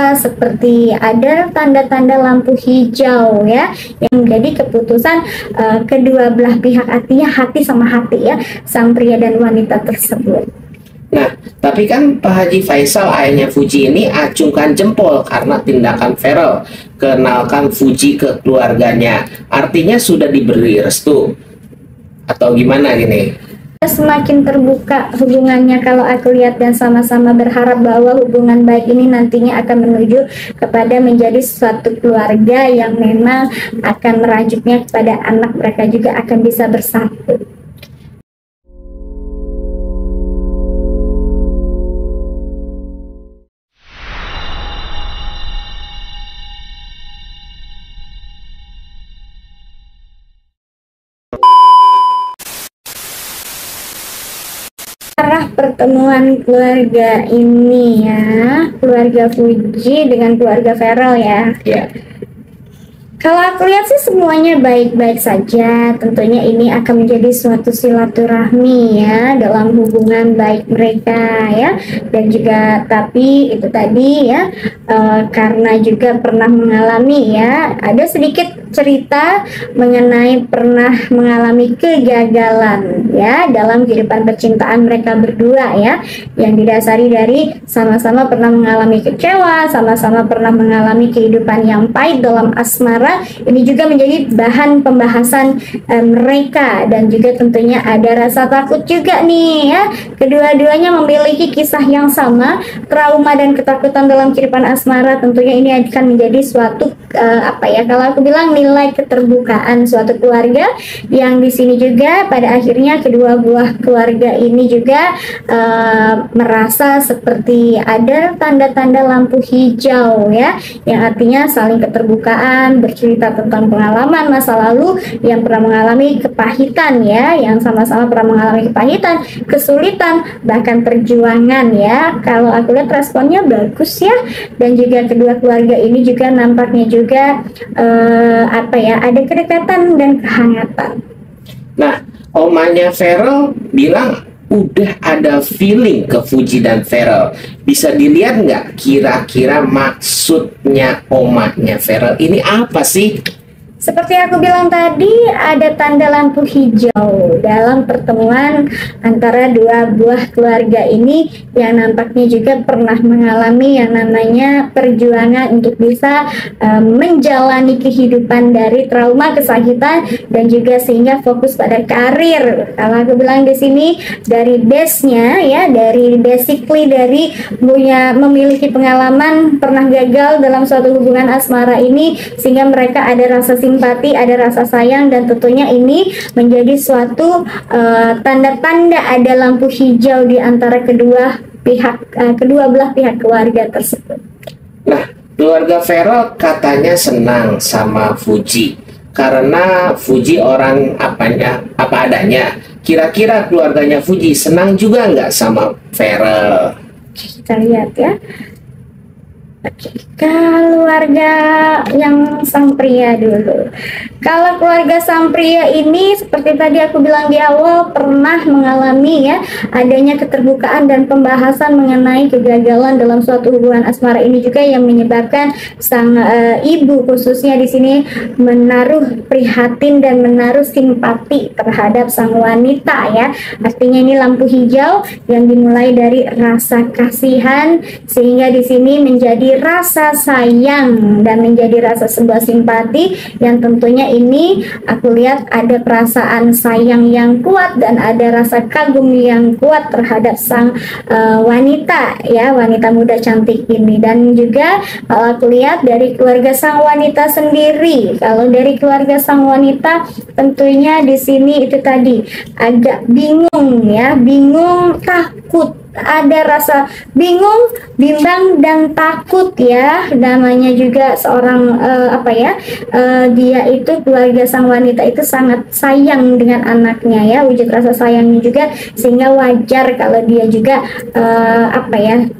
merasa seperti ada tanda-tanda lampu hijau ya, yang menjadi keputusan kedua belah pihak, artinya hati sama hati ya, sang pria dan wanita tersebut. Nah, tapi kan Pak Haji Faisal, ayahnya Fuji ini, acungkan jempol karena tindakan Feral, kenalkan Fuji ke keluarganya. Artinya sudah diberi restu atau gimana gini? Semakin terbuka hubungannya kalau aku lihat, dan sama-sama berharap bahwa hubungan baik ini nantinya akan menuju kepada menjadi suatu keluarga yang memang akan merajutnya kepada anak mereka juga akan bisa bersatu. Arah pertemuan keluarga ini ya, keluarga Fuji dengan keluarga Feral ya. Ya. Kalau aku lihat sih semuanya baik-baik saja. Tentunya ini akan menjadi suatu silaturahmi ya dalam hubungan baik mereka ya. Dan juga tapi itu tadi ya, karena juga pernah mengalami ya, ada sedikit cerita mengenai pernah mengalami kegagalan ya dalam kehidupan percintaan mereka berdua ya, yang didasari dari sama-sama pernah mengalami kecewa, sama-sama pernah mengalami kehidupan yang pahit dalam asmara. Ini juga menjadi bahan pembahasan mereka, dan juga tentunya ada rasa takut juga nih ya. Kedua-duanya memiliki kisah yang sama, trauma dan ketakutan dalam kehidupan asmara. Tentunya ini akan menjadi suatu apa ya, kalau aku bilang nilai keterbukaan suatu keluarga, yang di sini juga pada akhirnya kedua buah keluarga ini juga merasa seperti ada tanda-tanda lampu hijau ya, yang artinya saling keterbukaan, bercerita tentang pengalaman masa lalu yang pernah mengalami kepahitan ya, yang sama-sama pernah mengalami kepahitan, kesulitan, bahkan perjuangan ya. Kalau aku lihat responnya bagus ya, dan juga kedua keluarga ini juga nampaknya juga apa ya, ada kedekatan dan kehangatan. Nah, omanya Feral bilang udah ada feeling ke Fuji dan Feral. Bisa dilihat nggak kira-kira maksudnya omanya Feral ini apa sih? Seperti aku bilang tadi, ada tanda lampu hijau dalam pertemuan antara dua buah keluarga ini, yang nampaknya juga pernah mengalami yang namanya perjuangan untuk bisa menjalani kehidupan dari trauma, kesakitan, dan juga sehingga fokus pada karir. Kalau aku bilang di sini dari base-nya ya, dari basically dari memiliki pengalaman pernah gagal dalam suatu hubungan asmara ini, sehingga mereka ada rasa simpati, ada rasa sayang, dan tentunya ini menjadi suatu tanda-tanda ada lampu hijau di antara kedua belah pihak keluarga tersebut. Nah, keluarga Feral katanya senang sama Fuji karena Fuji orang apa adanya. Kira-kira keluarganya Fuji senang juga nggak sama Feral? Kita lihat ya. Keluarga yang sang pria dulu. Kalau keluarga sang pria ini seperti tadi aku bilang di awal, pernah mengalami ya adanya keterbukaan dan pembahasan mengenai kegagalan dalam suatu hubungan asmara ini juga, yang menyebabkan sang ibu khususnya di sini menaruh prihatin dan menaruh simpati terhadap sang wanita ya. Artinya ini lampu hijau yang dimulai dari rasa kasihan, sehingga di sini menjadi rasa sayang dan menjadi rasa sebuah simpati, yang tentunya ini aku lihat ada perasaan sayang yang kuat dan ada rasa kagum yang kuat terhadap sang wanita ya, wanita muda cantik ini. Dan juga kalau aku lihat dari keluarga sang wanita sendiri, kalau dari keluarga sang wanita tentunya di sini itu tadi agak bingung ya, bingung, takut, ada rasa bingung, bimbang, dan takut ya. Namanya juga seorang dia itu, keluarga sang wanita itu sangat sayang dengan anaknya ya, wujud rasa sayangnya juga, sehingga wajar kalau dia juga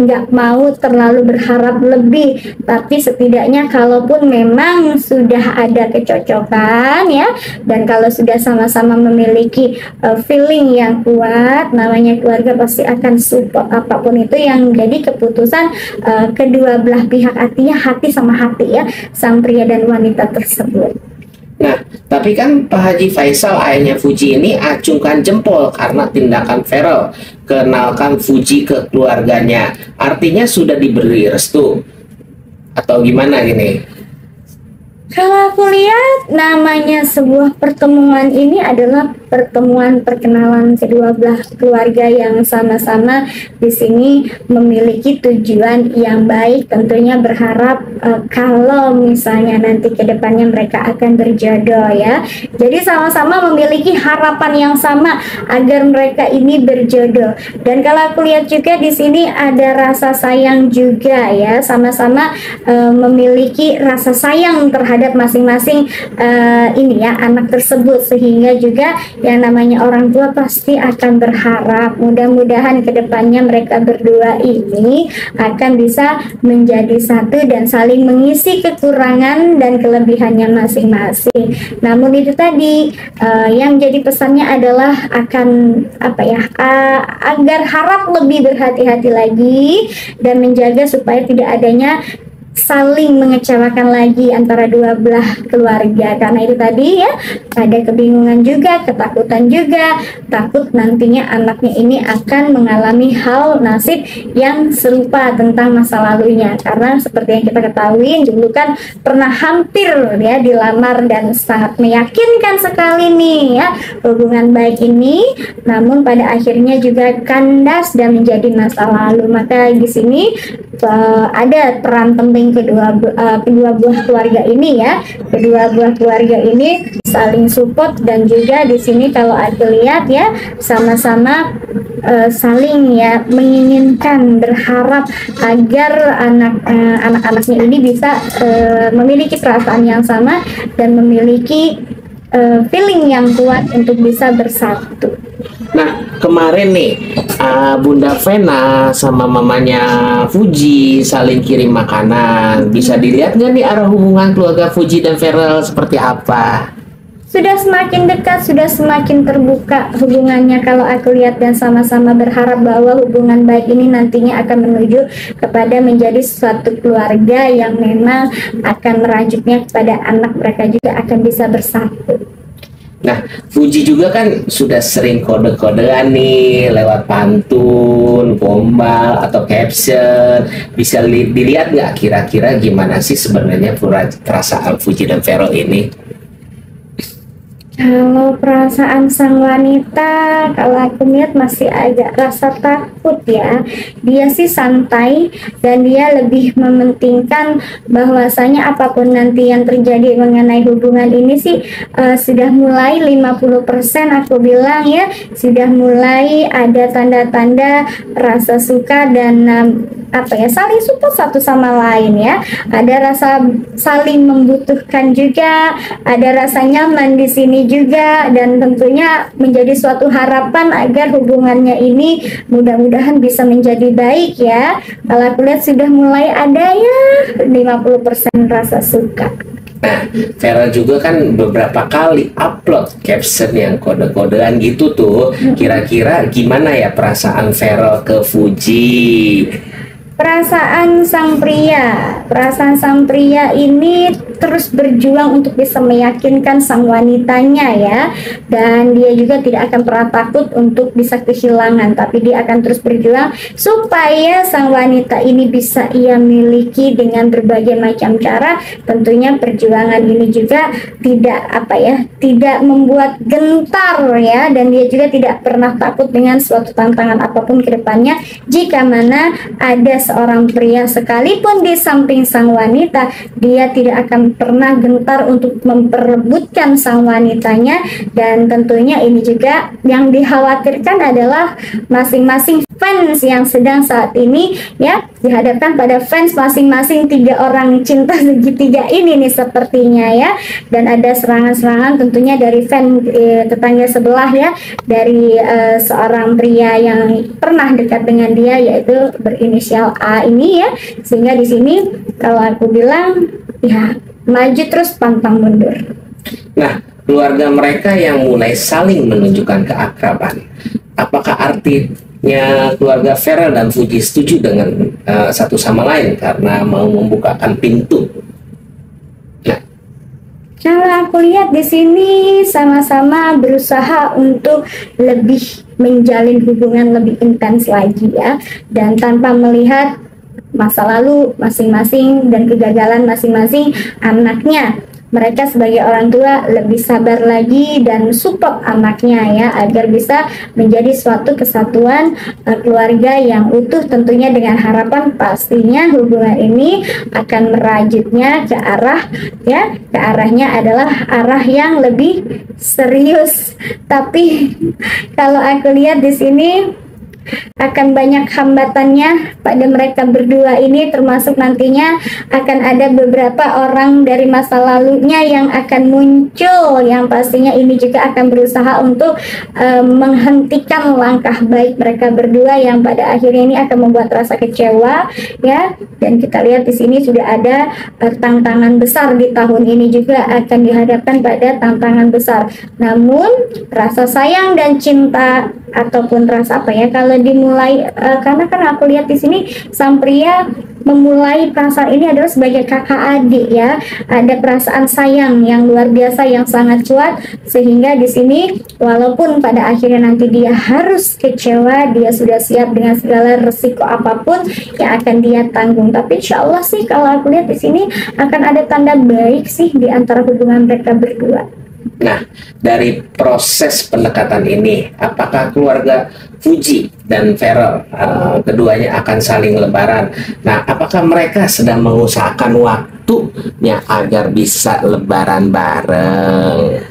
nggak mau terlalu berharap lebih. Tapi setidaknya kalaupun memang sudah ada kecocokan ya, dan kalau sudah sama-sama memiliki feeling yang kuat, namanya keluarga pasti akan support apapun itu yang jadi keputusan kedua belah pihak, artinya hati sama hati ya, sang pria dan wanita tersebut. Nah, tapi kan Pak Haji Faisal ayahnya Fuji ini acungkan jempol karena tindakan Feral kenalkan Fuji ke keluarganya. Artinya sudah diberi restu atau gimana gini? Kalau aku lihat namanya sebuah pertemuan ini adalah pertemuan perkenalan kedua belah keluarga yang sama-sama di sini memiliki tujuan yang baik. Tentunya berharap kalau misalnya nanti ke depannya mereka akan berjodoh ya. Jadi sama-sama memiliki harapan yang sama agar mereka ini berjodoh. Dan kalau aku lihat juga di sini ada rasa sayang juga ya, sama-sama memiliki rasa sayang terhadap masing-masing ini ya anak tersebut, sehingga juga yang namanya orang tua pasti akan berharap mudah-mudahan kedepannya mereka berdua ini akan bisa menjadi satu dan saling mengisi kekurangan dan kelebihannya masing-masing. Namun itu tadi yang jadi pesannya adalah akan agar harap lebih berhati-hati lagi dan menjaga supaya tidak adanya saling mengecewakan lagi antara dua belah keluarga, karena itu tadi ya ada kebingungan juga, ketakutan juga, takut nantinya anaknya ini akan mengalami hal nasib yang serupa tentang masa lalunya, karena seperti yang kita ketahui dulu kan pernah hampir ya dilamar dan sangat meyakinkan sekali nih ya hubungan baik ini, namun pada akhirnya juga kandas dan menjadi masa lalu. Maka di sini ada peran penting kedua buah keluarga ini ya. Kedua buah keluarga ini saling support dan juga di sini kalau aku lihat ya sama-sama saling ya menginginkan, berharap agar anak-anaknya ini bisa memiliki perasaan yang sama dan memiliki feeling yang kuat untuk bisa bersatu. Nah, kemarin nih Bunda Vena sama mamanya Fuji saling kirim makanan. Bisa dilihat nggak nih arah hubungan keluarga Fuji dan Feral seperti apa? Sudah semakin dekat, sudah semakin terbuka hubungannya kalau aku lihat, dan sama-sama berharap bahwa hubungan baik ini nantinya akan menuju kepada menjadi suatu keluarga yang memang akan merajutnya kepada anak mereka juga akan bisa bersatu. Nah, Fuji juga kan sudah sering kode-kodean nih lewat pantun, gombal, atau caption. Bisa dilihat nggak kira-kira gimana sih sebenarnya perasaan Fuji dan Feral ini? Kalau perasaan sang wanita, kalau aku lihat masih agak rasa takut ya. Dia sih santai dan dia lebih mementingkan bahwasanya apapun nanti yang terjadi mengenai hubungan ini sih sudah mulai 50% aku bilang ya. Sudah mulai ada tanda-tanda rasa suka dan saling support satu sama lain ya. Ada rasa saling membutuhkan juga, ada rasa nyaman di sini juga, dan tentunya menjadi suatu harapan agar hubungannya ini mudah-mudahan bisa menjadi baik ya. Kalau aku lihat sudah mulai ada ya 50% rasa suka. Nah, Feral juga kan beberapa kali upload caption yang kode-kodean gitu tuh. Kira-kira gimana ya perasaan Feral ke Fuji? Perasaan sang pria ini terus berjuang untuk bisa meyakinkan sang wanitanya ya, dan dia juga tidak akan pernah takut untuk bisa kehilangan, tapi dia akan terus berjuang supaya sang wanita ini bisa ia miliki dengan berbagai macam cara. Tentunya perjuangan ini juga tidak membuat gentar ya, dan dia juga tidak pernah takut dengan suatu tantangan apapun ke depannya. Jika mana ada seorang pria sekalipun di samping sang wanita, dia tidak akan pernah gentar untuk memperebutkan sang wanitanya. Dan tentunya ini juga yang dikhawatirkan adalah masing-masing fans yang sedang saat ini ya dihadapkan pada fans masing-masing 3 orang cinta segitiga ini nih sepertinya ya. Dan ada serangan-serangan tentunya dari fan tetangga sebelah ya, dari seorang pria yang pernah dekat dengan dia, yaitu berinisial A ini ya. Sehingga di sini kalau aku bilang ya maju terus pantang mundur. Nah, keluarga mereka yang mulai saling menunjukkan keakraban. apakah artinya keluarga Farel dan Fuji setuju dengan satu sama lain karena mau membukakan pintu? Nah, Kalau aku lihat di sini sama-sama berusaha untuk lebih menjalin hubungan lebih intens lagi ya, dan tanpa melihat masa lalu masing-masing dan kegagalan masing-masing anaknya. Mereka sebagai orang tua lebih sabar lagi dan support anaknya ya, agar bisa menjadi suatu kesatuan keluarga yang utuh, tentunya dengan harapan pastinya hubungan ini akan merajutnya ke arah ya, ke arahnya adalah arah yang lebih serius. Tapi kalau aku lihat di sini akan banyak hambatannya pada mereka berdua ini, termasuk nantinya akan ada beberapa orang dari masa lalunya yang akan muncul, yang pastinya ini juga akan berusaha untuk menghentikan langkah baik mereka berdua yang pada akhirnya ini akan membuat rasa kecewa ya. Dan kita lihat di sini sudah ada tantangan besar di tahun ini, juga akan dihadapkan pada tantangan besar. Namun rasa sayang dan cinta ataupun rasa apa ya, kalau dimulai karena kan aku lihat di sini sang pria memulai perasaan ini adalah sebagai kakak adik ya, ada perasaan sayang yang luar biasa yang sangat kuat, sehingga di sini walaupun pada akhirnya nanti dia harus kecewa, dia sudah siap dengan segala resiko apapun yang akan dia tanggung. Tapi insya Allah sih kalau aku lihat di sini akan ada tanda baik sih di antara hubungan mereka berdua. Nah, dari proses pendekatan ini, apakah keluarga Fuji dan Farel keduanya akan saling lebaran? Nah, apakah mereka sedang mengusahakan waktunya agar bisa lebaran bareng?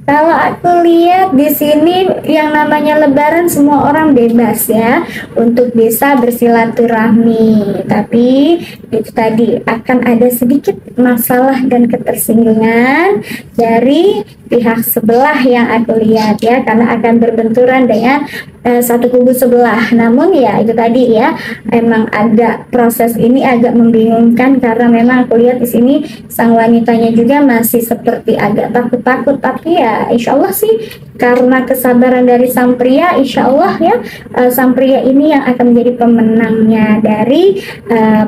Kalau aku lihat di sini yang namanya lebaran semua orang bebas ya untuk bisa bersilaturahmi. Tapi itu tadi akan ada sedikit masalah dan ketersinggungan dari pihak sebelah yang aku lihat ya, karena akan berbenturan dengan satu kubu sebelah. Namun ya itu tadi ya, emang agak proses ini agak membingungkan karena memang aku lihat di sini sang wanitanya juga masih seperti agak takut-takut. Tapi ya insya Allah sih karena kesabaran dari sang pria, insya Allah ya sang pria ini yang akan menjadi pemenangnya dari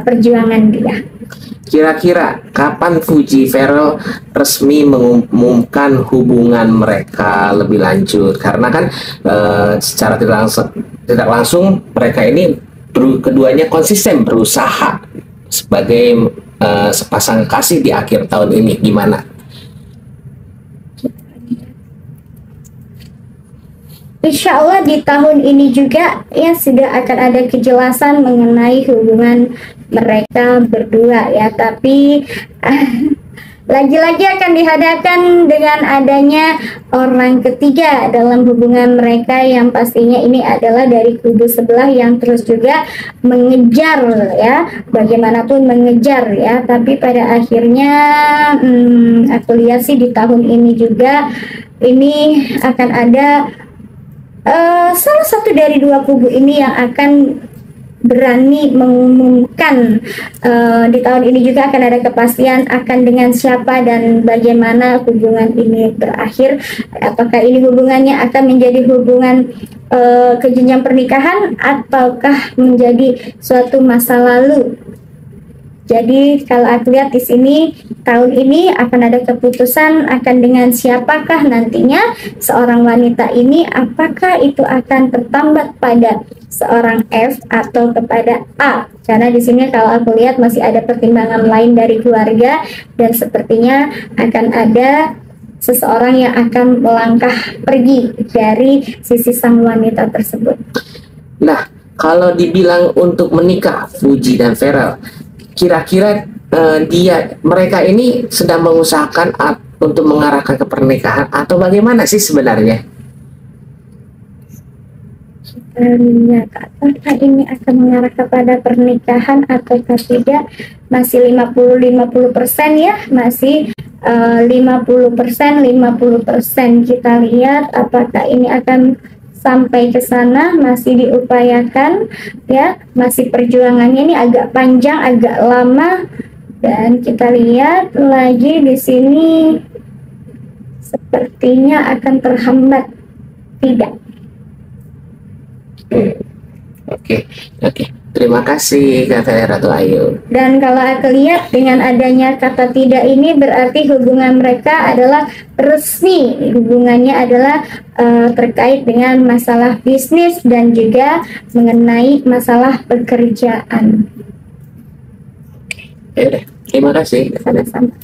perjuangan dia. Kira-kira kapan Fuji Farel resmi mengumumkan hubungan mereka lebih lanjut? Karena kan secara tidak langsung mereka ini keduanya konsisten berusaha sebagai sepasang kasih di akhir tahun ini. Gimana? Insya Allah di tahun ini juga ya sudah akan ada kejelasan mengenai hubungan mereka berdua ya. Tapi lagi-lagi akan dihadapkan dengan adanya orang ketiga dalam hubungan mereka, yang pastinya ini adalah dari kubu sebelah yang terus juga mengejar ya, bagaimanapun mengejar ya. Tapi pada akhirnya aku lihat sih di tahun ini juga ini akan ada salah satu dari dua kubu ini yang akan berani mengumumkan di tahun ini juga akan ada kepastian akan dengan siapa dan bagaimana hubungan ini berakhir. Apakah ini hubungannya akan menjadi hubungan ke jenjang pernikahan ataukah menjadi suatu masa lalu. Jadi kalau aku lihat di sini tahun ini akan ada keputusan akan dengan siapakah nantinya seorang wanita ini, apakah itu akan tertambat pada seorang F atau kepada A. Karena di sini kalau aku lihat masih ada pertimbangan lain dari keluarga dan sepertinya akan ada seseorang yang akan melangkah pergi dari sisi sang wanita tersebut. Nah, kalau dibilang untuk menikah Fuji dan Farel, kira-kira mereka ini sedang mengusahakan untuk mengarahkan ke pernikahan atau bagaimana sih sebenarnya? Lihat apakah ini akan mengarah kepada pernikahan atau tidak, masih 50-50% ya, masih 50% 50%. Kita lihat apakah ini akan sampai ke sana, masih diupayakan ya, masih perjuangannya ini agak panjang, agak lama. Dan kita lihat lagi di sini sepertinya akan terhambat. Tidak. Oke, oke. Terima kasih Kak Ratu Ayu. Dan kalau aku lihat dengan adanya kata tidak ini berarti hubungan mereka adalah resmi. Hubungannya adalah terkait dengan masalah bisnis dan juga mengenai masalah pekerjaan. Ya udah, terima kasih. Sama-sama.